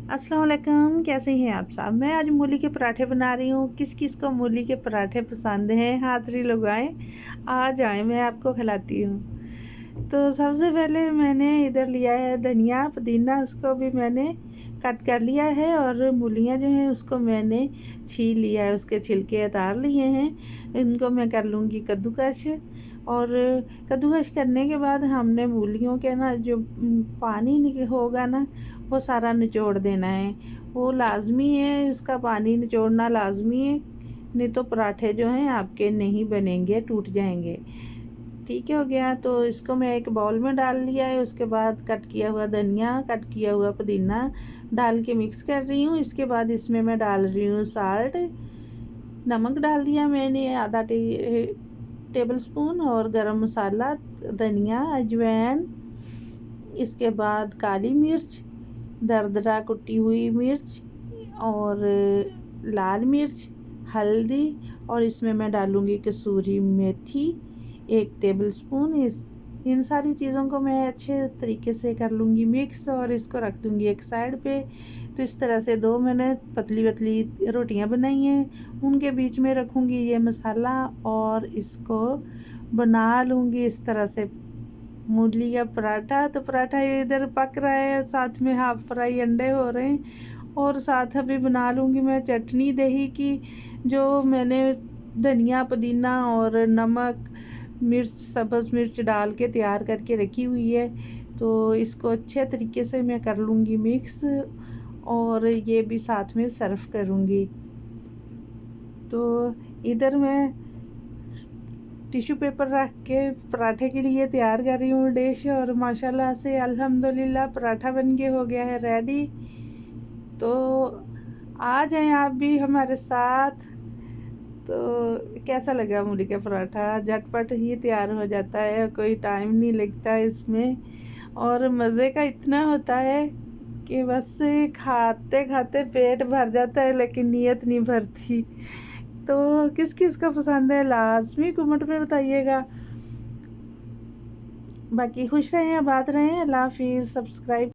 अस्सलाम वालेकुम, कैसे हैं आप सब। मैं आज मूली के पराठे बना रही हूँ। किस किस को मूली के पराठे पसंद हैं, हाज़िरी लगाएं, आ जाएं, मैं आपको खिलाती हूँ। तो सबसे पहले मैंने इधर लिया है धनिया पुदीना, उसको भी मैंने कट कर लिया है, और मूलियाँ जो हैं उसको मैंने छील लिया है, उसके छिलके उतार लिए हैं। इनको मैं कर लूँगी कद्दूकश, और कद्दूकश करने के बाद हमने मूलियों के ना जो पानी होगा ना, वो सारा निचोड़ देना है। वो लाज़मी है, उसका पानी निचोड़ना लाज़मी है, नहीं तो पराठे जो हैं आपके नहीं बनेंगे, टूट जाएंगे। ठीक हो गया। तो इसको मैं एक बाउल में डाल लिया है। उसके बाद कट किया हुआ धनिया, कट किया हुआ पुदीना डाल के मिक्स कर रही हूँ। इसके बाद इसमें मैं डाल रही हूँ साल्ट, नमक डाल दिया मैंने आधा टेबल स्पून, और गरम मसाला, धनिया, अजवाइन, इसके बाद काली मिर्च, दरदरा कुटी हुई मिर्च, और लाल मिर्च, हल्दी, और इसमें मैं डालूँगी कसूरी मेथी 1 टेबल स्पून। इन सारी चीज़ों को मैं अच्छे तरीके से कर लूँगी मिक्स, और इसको रख दूँगी एक साइड पे। तो इस तरह से 2 मैंने पतली पतली रोटियां बनाई हैं, उनके बीच में रखूँगी ये मसाला, और इसको बना लूँगी इस तरह से मूली का पराठा। तो पराठा इधर पक रहा है, साथ में हाफ फ्राई अंडे हो रहे हैं, और साथ अभी बना लूँगी मैं चटनी दही की, जो मैंने धनिया पुदीना और नमक मिर्च सब्ज़ मिर्च डाल के तैयार करके रखी हुई है। तो इसको अच्छे तरीके से मैं कर लूँगी मिक्स, और ये भी साथ में सर्व करूँगी। तो इधर मैं टिश्यू पेपर रख के पराठे के लिए तैयार कर रही हूँ डिश, और माशाल्लाह से अल्हम्दुलिल्लाह पराठा बन के हो गया है रेडी। तो आ जाएं आप भी हमारे साथ। तो कैसा लगा मूली का पराठा, झटपट ही तैयार हो जाता है, कोई टाइम नहीं लगता इसमें, और मज़े का इतना होता है कि बस खाते खाते पेट भर जाता है, लेकिन नीयत नहीं भरती। तो किस किस को पसंद है लाजमी कमेंट में बताइएगा। बाकी खुश रहें, आबाद रहें, अल्लाह हाफिज़। सब्सक्राइब